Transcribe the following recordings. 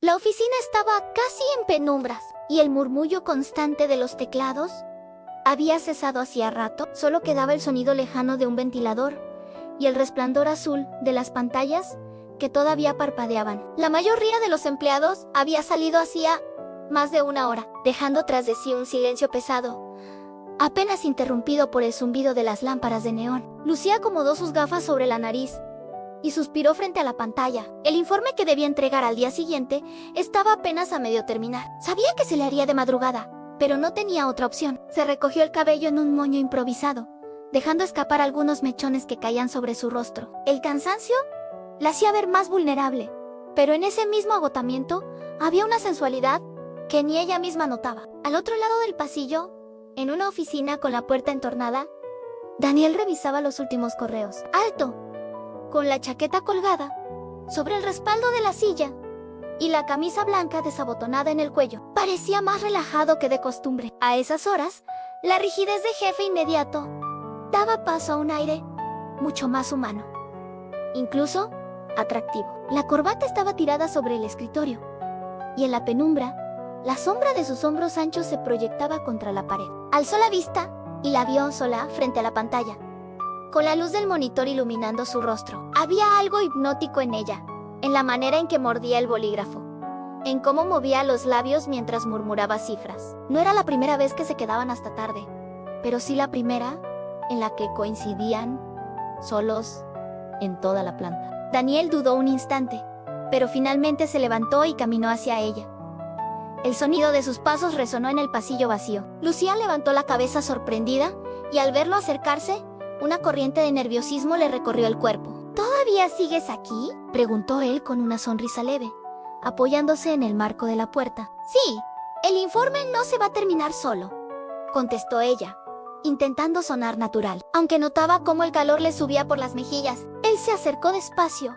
La oficina estaba casi en penumbras, y el murmullo constante de los teclados había cesado hacía rato. Solo quedaba el sonido lejano de un ventilador y el resplandor azul de las pantallas que todavía parpadeaban. La mayoría de los empleados había salido hacía más de una hora, dejando tras de sí un silencio pesado, apenas interrumpido por el zumbido de las lámparas de neón. Lucía acomodó sus gafas sobre la nariz y suspiró frente a la pantalla. El informe que debía entregar al día siguiente estaba apenas a medio terminar. Sabía que se le haría de madrugada, pero no tenía otra opción. Se recogió el cabello en un moño improvisado, dejando escapar algunos mechones que caían sobre su rostro. El cansancio la hacía ver más vulnerable, pero en ese mismo agotamiento había una sensualidad que ni ella misma notaba. Al otro lado del pasillo, en una oficina con la puerta entornada, Daniel revisaba los últimos correos. Alto, con la chaqueta colgada sobre el respaldo de la silla y la camisa blanca desabotonada en el cuello, parecía más relajado que de costumbre. A esas horas, la rigidez de jefe inmediato daba paso a un aire mucho más humano, incluso atractivo. La corbata estaba tirada sobre el escritorio, y en la penumbra, la sombra de sus hombros anchos se proyectaba contra la pared. Alzó la vista y la vio sola frente a la pantalla, con la luz del monitor iluminando su rostro. Había algo hipnótico en ella, en la manera en que mordía el bolígrafo, en cómo movía los labios mientras murmuraba cifras. No era la primera vez que se quedaban hasta tarde, pero sí la primera en la que coincidían solos en toda la planta. Daniel dudó un instante, pero finalmente se levantó y caminó hacia ella. El sonido de sus pasos resonó en el pasillo vacío. Lucía levantó la cabeza sorprendida, y al verlo acercarse, una corriente de nerviosismo le recorrió el cuerpo. ¿Todavía sigues aquí?, preguntó él con una sonrisa leve, apoyándose en el marco de la puerta. Sí, el informe no se va a terminar solo, contestó ella, intentando sonar natural. Aunque notaba cómo el calor le subía por las mejillas, él se acercó despacio,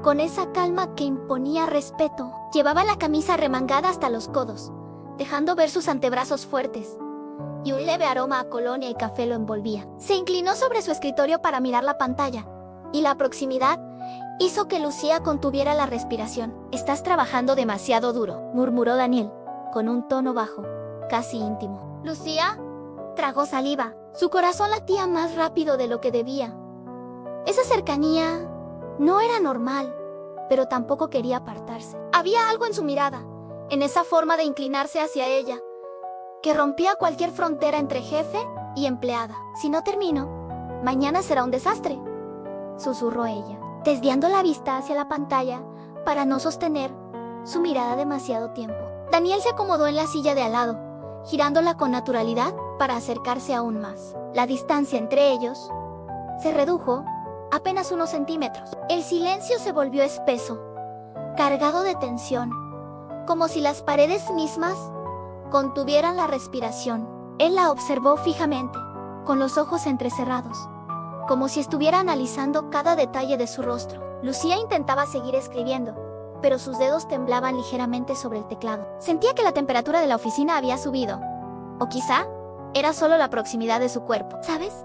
con esa calma que imponía respeto. Llevaba la camisa remangada hasta los codos, dejando ver sus antebrazos fuertes, y un leve aroma a colonia y café lo envolvía. Se inclinó sobre su escritorio para mirar la pantalla, y la proximidad hizo que Lucía contuviera la respiración. «Estás trabajando demasiado duro», murmuró Daniel, con un tono bajo, casi íntimo. Lucía tragó saliva. Su corazón latía más rápido de lo que debía. Esa cercanía no era normal, pero tampoco quería apartarse. Había algo en su mirada, en esa forma de inclinarse hacia ella, que rompía cualquier frontera entre jefe y empleada. «Si no termino, mañana será un desastre», susurró ella, desviando la vista hacia la pantalla para no sostener su mirada demasiado tiempo. Daniel se acomodó en la silla de al lado, girándola con naturalidad para acercarse aún más. La distancia entre ellos se redujo apenas unos centímetros. El silencio se volvió espeso, cargado de tensión, como si las paredes mismas contuvieran la respiración. Él la observó fijamente, con los ojos entrecerrados, como si estuviera analizando cada detalle de su rostro. Lucía intentaba seguir escribiendo, pero sus dedos temblaban ligeramente sobre el teclado. Sentía que la temperatura de la oficina había subido, o quizá era solo la proximidad de su cuerpo. ¿Sabes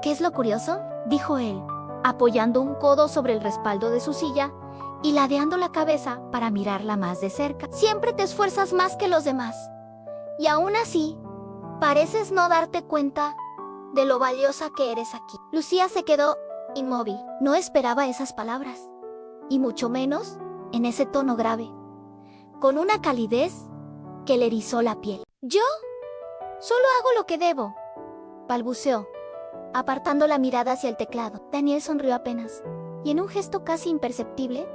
qué es lo curioso?, dijo él, apoyando un codo sobre el respaldo de su silla y ladeando la cabeza para mirarla más de cerca. Siempre te esfuerzas más que los demás, y aún así, pareces no darte cuenta de lo valiosa que eres aquí. Lucía se quedó inmóvil. No esperaba esas palabras, y mucho menos en ese tono grave, con una calidez que le erizó la piel. «Yo solo hago lo que debo», balbuceó, apartando la mirada hacia el teclado. Daniel sonrió apenas, y en un gesto casi imperceptible,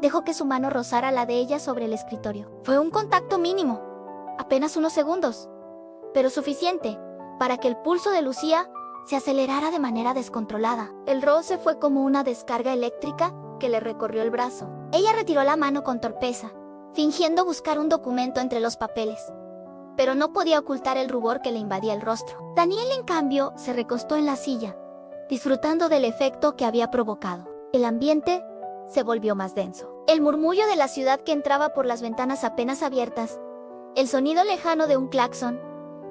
dejó que su mano rozara la de ella sobre el escritorio. Fue un contacto mínimo, apenas unos segundos, pero suficiente para que el pulso de Lucía se acelerara de manera descontrolada. El roce fue como una descarga eléctrica que le recorrió el brazo. Ella retiró la mano con torpeza, fingiendo buscar un documento entre los papeles, pero no podía ocultar el rubor que le invadía el rostro. Daniel, en cambio, se recostó en la silla, disfrutando del efecto que había provocado. El ambiente se volvió más denso. El murmullo de la ciudad que entraba por las ventanas apenas abiertas, el sonido lejano de un claxon,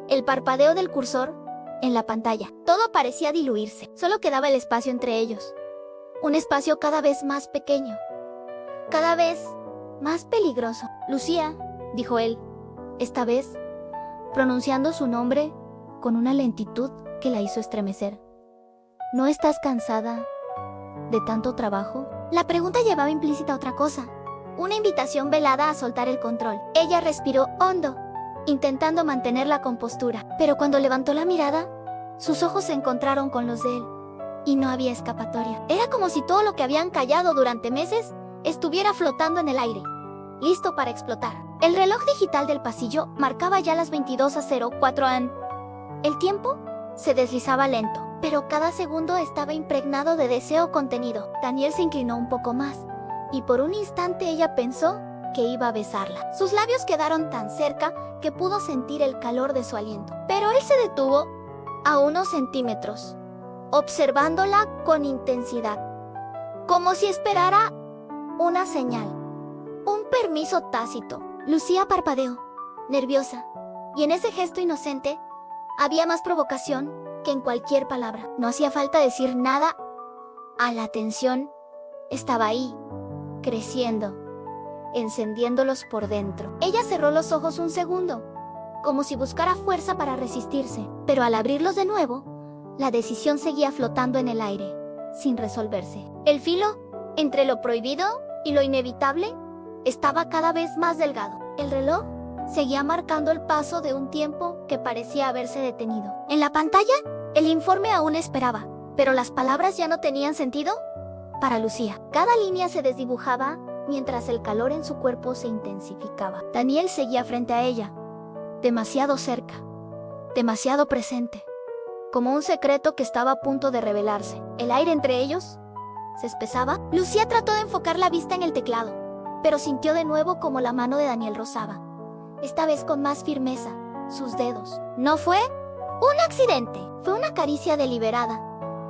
el parpadeo del cursor en la pantalla. Todo parecía diluirse. Solo quedaba el espacio entre ellos. Un espacio cada vez más pequeño, cada vez Más peligroso. Lucía, dijo él, esta vez, pronunciando su nombre con una lentitud que la hizo estremecer. ¿No estás cansada de tanto trabajo? La pregunta llevaba implícita otra cosa, una invitación velada a soltar el control. Ella respiró hondo, intentando mantener la compostura, pero cuando levantó la mirada, sus ojos se encontraron con los de él, y no había escapatoria. Era como si todo lo que habían callado durante meses estuviera flotando en el aire, listo para explotar. El reloj digital del pasillo marcaba ya las 22:04 am. El tiempo se deslizaba lento, pero cada segundo estaba impregnado de deseo contenido. Daniel se inclinó un poco más, y por un instante ella pensó que iba a besarla. Sus labios quedaron tan cerca que pudo sentir el calor de su aliento. Pero él se detuvo a unos centímetros, observándola con intensidad, como si esperara una señal, un permiso tácito. Lucía parpadeó, nerviosa, y en ese gesto inocente había más provocación que en cualquier palabra. No hacía falta decir nada. La tensión estaba ahí, creciendo, encendiéndolos por dentro. Ella cerró los ojos un segundo, como si buscara fuerza para resistirse, pero al abrirlos de nuevo, la decisión seguía flotando en el aire, sin resolverse. El filo entre lo prohibido y lo inevitable estaba cada vez más delgado. El reloj seguía marcando el paso de un tiempo que parecía haberse detenido. En la pantalla, el informe aún esperaba, pero las palabras ya no tenían sentido para Lucía. Cada línea se desdibujaba mientras el calor en su cuerpo se intensificaba. Daniel seguía frente a ella, demasiado cerca, demasiado presente, como un secreto que estaba a punto de revelarse. El aire entre ellos se espesaba. Lucía trató de enfocar la vista en el teclado, pero sintió de nuevo como la mano de Daniel rozaba, esta vez con más firmeza, sus dedos. No fue un accidente, fue una caricia deliberada,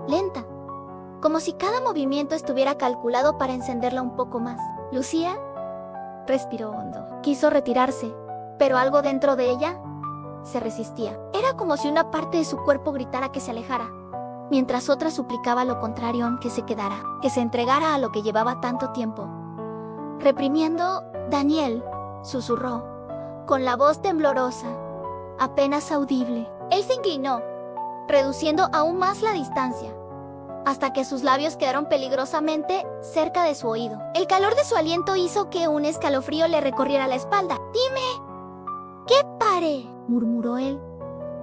lenta, como si cada movimiento estuviera calculado para encenderla un poco más. Lucía respiró hondo. Quiso retirarse, pero algo dentro de ella se resistía. Era como si una parte de su cuerpo gritara que se alejara, mientras otra suplicaba lo contrario, que se quedara, que se entregara a lo que llevaba tanto tiempo reprimiendo. Daniel susurró, con la voz temblorosa, apenas audible. Él se inclinó, reduciendo aún más la distancia, hasta que sus labios quedaron peligrosamente cerca de su oído. El calor de su aliento hizo que un escalofrío le recorriera la espalda. «Dime que pare», murmuró él,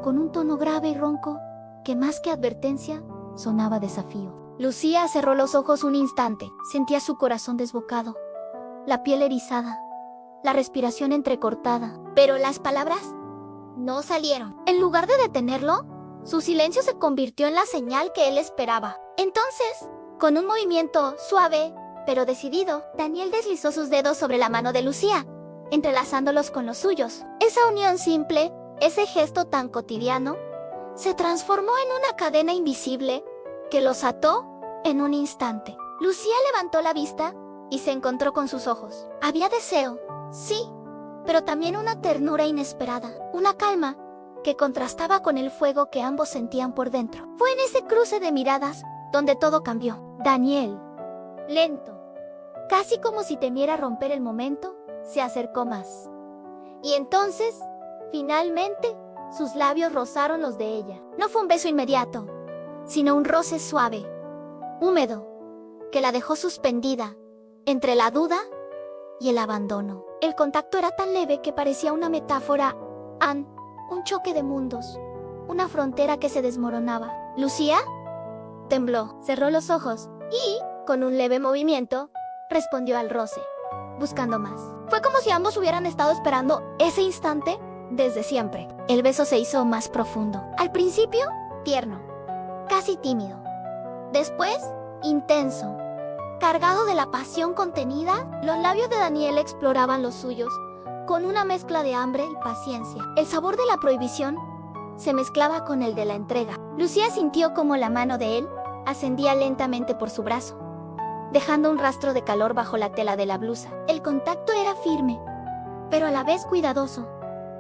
con un tono grave y ronco que más que advertencia sonaba desafío. Lucía cerró los ojos un instante. Sentía su corazón desbocado, la piel erizada, la respiración entrecortada. Pero las palabras no salieron. En lugar de detenerlo, su silencio se convirtió en la señal que él esperaba. Entonces, con un movimiento suave, pero decidido, Daniel deslizó sus dedos sobre la mano de Lucía, entrelazándolos con los suyos. Esa unión simple, ese gesto tan cotidiano, se transformó en una cadena invisible que los ató en un instante. Lucía levantó la vista y se encontró con sus ojos. Había deseo, sí, pero también una ternura inesperada, una calma que contrastaba con el fuego que ambos sentían por dentro. Fue en ese cruce de miradas donde todo cambió. Daniel, lento, casi como si temiera romper el momento, se acercó más. Y entonces, finalmente, sus labios rozaron los de ella. No fue un beso inmediato, sino un roce suave, húmedo, que la dejó suspendida entre la duda y el abandono. El contacto era tan leve que parecía una metáfora, un choque de mundos, una frontera que se desmoronaba. ¿Lucía? Tembló, cerró los ojos y, con un leve movimiento, respondió al roce, buscando más. Fue como si ambos hubieran estado esperando ese instante desde siempre. El beso se hizo más profundo. Al principio, tierno, casi tímido. Después, intenso. Cargado de la pasión contenida, los labios de Daniel exploraban los suyos, con una mezcla de hambre y paciencia. El sabor de la prohibición se mezclaba con el de la entrega. Lucía sintió como la mano de él ascendía lentamente por su brazo, dejando un rastro de calor bajo la tela de la blusa. El contacto era firme, pero a la vez cuidadoso,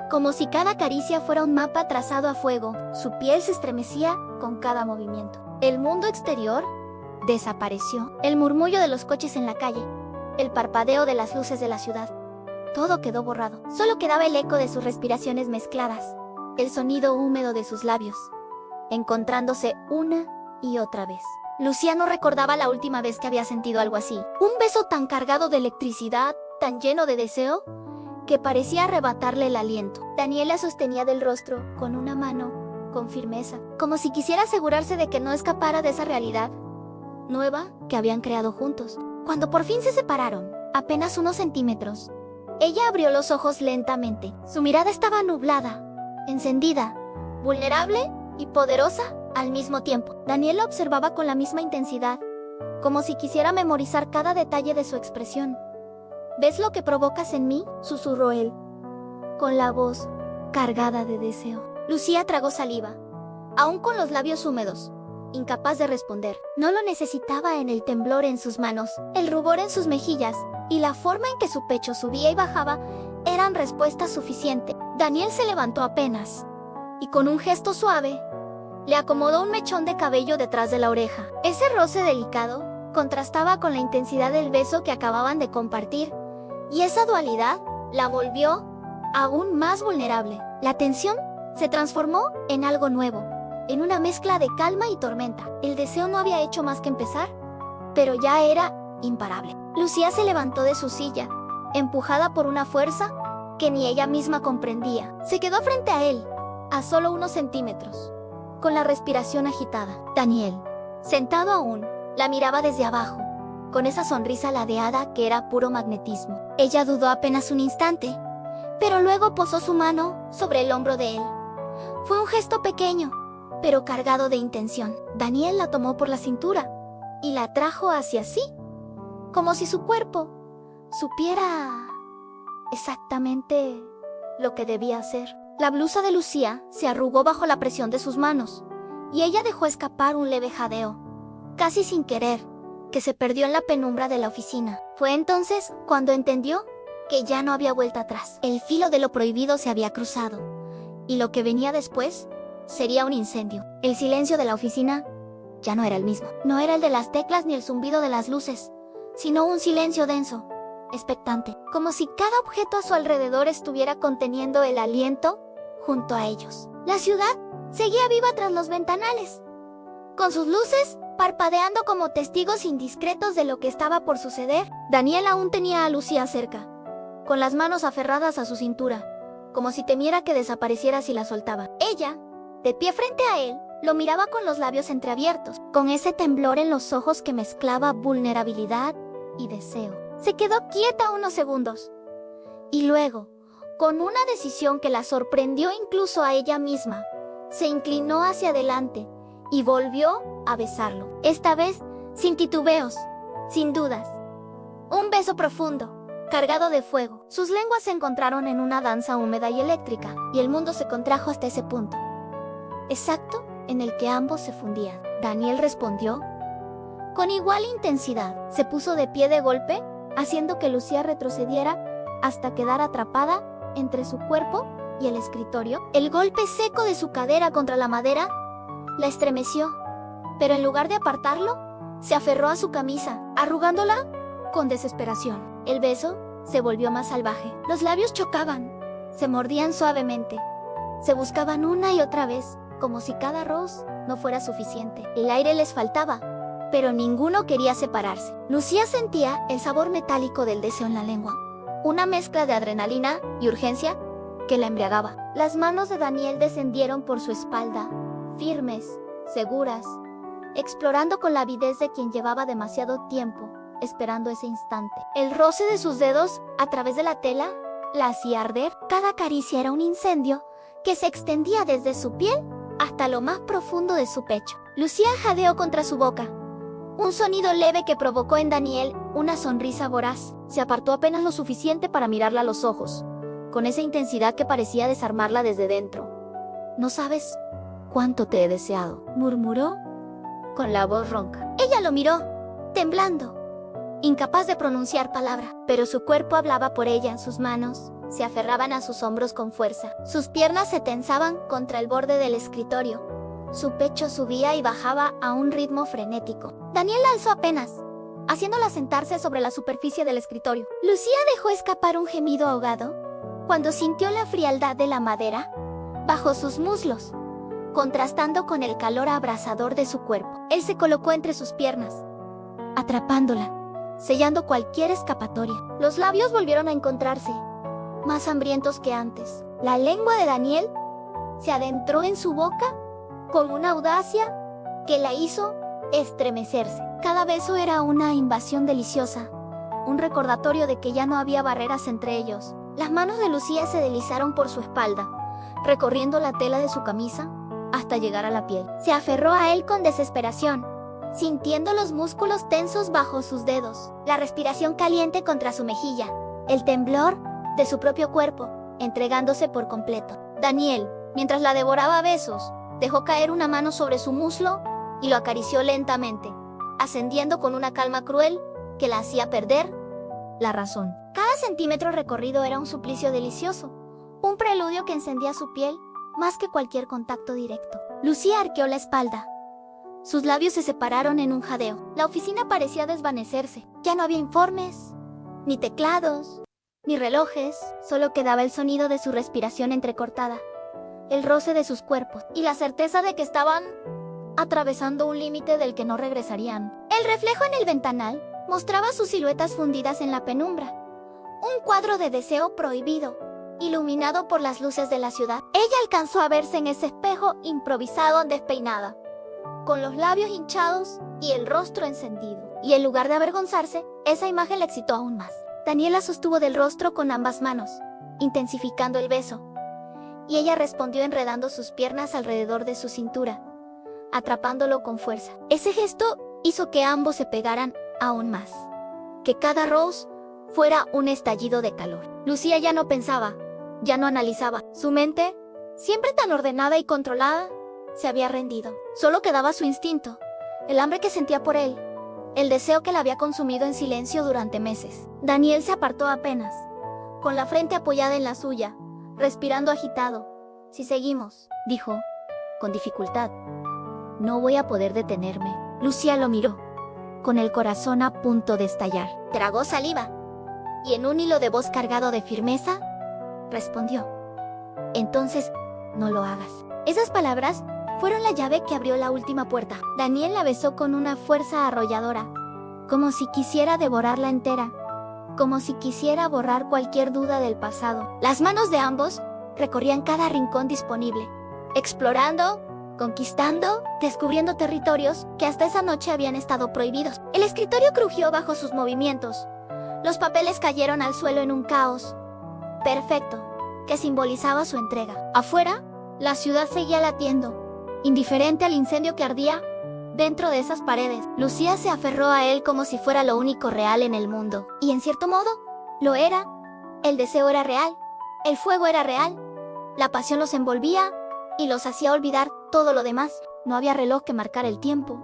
como si cada caricia fuera un mapa trazado a fuego. Su piel se estremecía con cada movimiento. El mundo exterior desapareció. El murmullo de los coches en la calle, el parpadeo de las luces de la ciudad. Todo quedó borrado. Solo quedaba el eco de sus respiraciones mezcladas, el sonido húmedo de sus labios, encontrándose una y otra vez. Lucía no recordaba la última vez que había sentido algo así. Un beso tan cargado de electricidad, tan lleno de deseo, que parecía arrebatarle el aliento. Daniel la sostenía del rostro con una mano, con firmeza, como si quisiera asegurarse de que no escapara de esa realidad nueva que habían creado juntos. Cuando por fin se separaron, apenas unos centímetros, ella abrió los ojos lentamente. Su mirada estaba nublada, encendida, vulnerable y poderosa al mismo tiempo. Daniel la observaba con la misma intensidad, como si quisiera memorizar cada detalle de su expresión. ¿Ves lo que provocas en mí?, susurró él, con la voz cargada de deseo. Lucía tragó saliva, aún con los labios húmedos, incapaz de responder. No lo necesitaba en el temblor en sus manos, el rubor en sus mejillas y la forma en que su pecho subía y bajaba eran respuesta suficiente. Daniel se levantó apenas y con un gesto suave le acomodó un mechón de cabello detrás de la oreja. Ese roce delicado contrastaba con la intensidad del beso que acababan de compartir, y esa dualidad la volvió aún más vulnerable. La tensión se transformó en algo nuevo, en una mezcla de calma y tormenta. El deseo no había hecho más que empezar, pero ya era imparable. Lucía se levantó de su silla, empujada por una fuerza que ni ella misma comprendía. Se quedó frente a él, a solo unos centímetros, con la respiración agitada. Daniel, sentado aún, la miraba desde abajo, con esa sonrisa ladeada que era puro magnetismo. Ella dudó apenas un instante, pero luego posó su mano sobre el hombro de él. Fue un gesto pequeño, pero cargado de intención. Daniel la tomó por la cintura y la trajo hacia sí, como si su cuerpo supiera exactamente lo que debía hacer. La blusa de Lucía se arrugó bajo la presión de sus manos, y ella dejó escapar un leve jadeo, casi sin querer, que se perdió en la penumbra de la oficina. Fue entonces cuando entendió que ya no había vuelta atrás. El filo de lo prohibido se había cruzado, y lo que venía después sería un incendio. El silencio de la oficina ya no era el mismo. No era el de las teclas ni el zumbido de las luces, sino un silencio denso, expectante, como si cada objeto a su alrededor estuviera conteniendo el aliento junto a ellos. La ciudad seguía viva tras los ventanales, con sus luces parpadeando como testigos indiscretos de lo que estaba por suceder. Daniel aún tenía a Lucía cerca, con las manos aferradas a su cintura, como si temiera que desapareciera si la soltaba. Ella, de pie frente a él, lo miraba con los labios entreabiertos, con ese temblor en los ojos que mezclaba vulnerabilidad y deseo. Se quedó quieta unos segundos, y luego, con una decisión que la sorprendió incluso a ella misma, se inclinó hacia adelante y volvió a besarlo. Esta vez, sin titubeos, sin dudas. Un beso profundo, cargado de fuego. Sus lenguas se encontraron en una danza húmeda y eléctrica, y el mundo se contrajo hasta ese punto exacto en el que ambos se fundían. Daniel respondió con igual intensidad. Se puso de pie de golpe, haciendo que Lucía retrocediera hasta quedar atrapada entre su cuerpo y el escritorio. El golpe seco de su cadera contra la madera la estremeció, pero en lugar de apartarlo, se aferró a su camisa, arrugándola con desesperación. El beso se volvió más salvaje. Los labios chocaban, se mordían suavemente, se buscaban una y otra vez, como si cada roz no fuera suficiente. El aire les faltaba, pero ninguno quería separarse. Lucía sentía el sabor metálico del deseo en la lengua, una mezcla de adrenalina y urgencia que la embriagaba. Las manos de Daniel descendieron por su espalda, firmes, seguras, explorando con la avidez de quien llevaba demasiado tiempo esperando ese instante. El roce de sus dedos a través de la tela la hacía arder. Cada caricia era un incendio que se extendía desde su piel hasta lo más profundo de su pecho. Lucía jadeó contra su boca, un sonido leve que provocó en Daniel una sonrisa voraz. Se apartó apenas lo suficiente para mirarla a los ojos, con esa intensidad que parecía desarmarla desde dentro. «No sabes cuánto te he deseado», murmuró con la voz ronca. Ella lo miró, temblando, incapaz de pronunciar palabra, pero su cuerpo hablaba por ella. Sus manos se aferraban a sus hombros con fuerza. Sus piernas se tensaban contra el borde del escritorio. Su pecho subía y bajaba a un ritmo frenético. Daniel la alzó apenas, haciéndola sentarse sobre la superficie del escritorio. Lucía dejó escapar un gemido ahogado cuando sintió la frialdad de la madera bajo sus muslos, contrastando con el calor abrasador de su cuerpo. Él se colocó entre sus piernas, atrapándola, sellando cualquier escapatoria. Los labios volvieron a encontrarse, más hambrientos que antes. La lengua de Daniel se adentró en su boca con una audacia que la hizo estremecerse. Cada beso era una invasión deliciosa, un recordatorio de que ya no había barreras entre ellos. Las manos de Lucía se deslizaron por su espalda, recorriendo la tela de su camisa hasta llegar a la piel. Se aferró a él con desesperación, sintiendo los músculos tensos bajo sus dedos, la respiración caliente contra su mejilla, el temblor de su propio cuerpo, entregándose por completo. Daniel, mientras la devoraba a besos, dejó caer una mano sobre su muslo y lo acarició lentamente, ascendiendo con una calma cruel que la hacía perder la razón. Cada centímetro recorrido era un suplicio delicioso, un preludio que encendía su piel más que cualquier contacto directo. Lucía arqueó la espalda. Sus labios se separaron en un jadeo. La oficina parecía desvanecerse. Ya no había informes, ni teclados, ni relojes. Solo quedaba el sonido de su respiración entrecortada, el roce de sus cuerpos y la certeza de que estaban atravesando un límite del que no regresarían. El reflejo en el ventanal mostraba sus siluetas fundidas en la penumbra. Un cuadro de deseo prohibido, iluminado por las luces de la ciudad. Ella alcanzó a verse en ese espejo improvisado despeinada, con los labios hinchados y el rostro encendido. Y en lugar de avergonzarse, esa imagen la excitó aún más. Daniel la sostuvo del rostro con ambas manos, intensificando el beso, y ella respondió enredando sus piernas alrededor de su cintura, atrapándolo con fuerza. Ese gesto hizo que ambos se pegaran aún más, que cada roce fuera un estallido de calor. Lucía ya no pensaba, ya no analizaba. Su mente, siempre tan ordenada y controlada, se había rendido. Solo quedaba su instinto, el hambre que sentía por él, el deseo que la había consumido en silencio durante meses. Daniel se apartó apenas, con la frente apoyada en la suya, respirando agitado. Si seguimos, dijo, con dificultad, no voy a poder detenerme. Lucía lo miró, con el corazón a punto de estallar. Tragó saliva, y en un hilo de voz cargado de firmeza, respondió, entonces, no lo hagas. Esas palabras fueron la llave que abrió la última puerta. Daniel la besó con una fuerza arrolladora, como si quisiera devorarla entera, como si quisiera borrar cualquier duda del pasado. Las manos de ambos recorrían cada rincón disponible, explorando, conquistando, descubriendo territorios que hasta esa noche habían estado prohibidos. El escritorio crujió bajo sus movimientos. Los papeles cayeron al suelo en un caos perfecto que simbolizaba su entrega. Afuera, la ciudad seguía latiendo, indiferente al incendio que ardía dentro de esas paredes. Lucía se aferró a él como si fuera lo único real en el mundo. Y en cierto modo, lo era. El deseo era real, el fuego era real, la pasión los envolvía y los hacía olvidar todo lo demás. No había reloj que marcara el tiempo,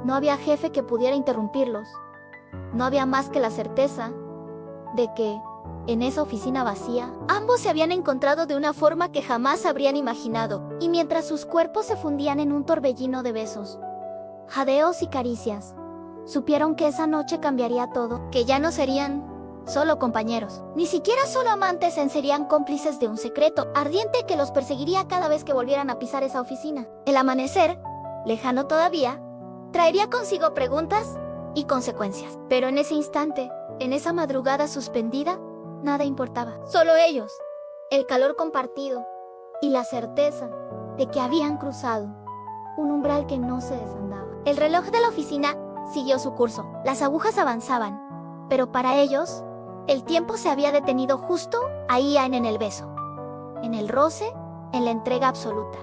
no había jefe que pudiera interrumpirlos, no había más que la certeza de que, en esa oficina vacía, ambos se habían encontrado de una forma que jamás habrían imaginado. Y mientras sus cuerpos se fundían en un torbellino de besos, jadeos y caricias, supieron que esa noche cambiaría todo, que ya no serían solo compañeros, ni siquiera solo amantes, serían cómplices de un secreto ardiente que los perseguiría cada vez que volvieran a pisar esa oficina. El amanecer, lejano todavía, traería consigo preguntas y consecuencias. Pero en ese instante, en esa madrugada suspendida, nada importaba. Solo ellos, el calor compartido y la certeza de que habían cruzado un umbral que no se desandaba. El reloj de la oficina siguió su curso. Las agujas avanzaban, pero para ellos, el tiempo se había detenido justo ahí en el beso, en el roce, en la entrega absoluta.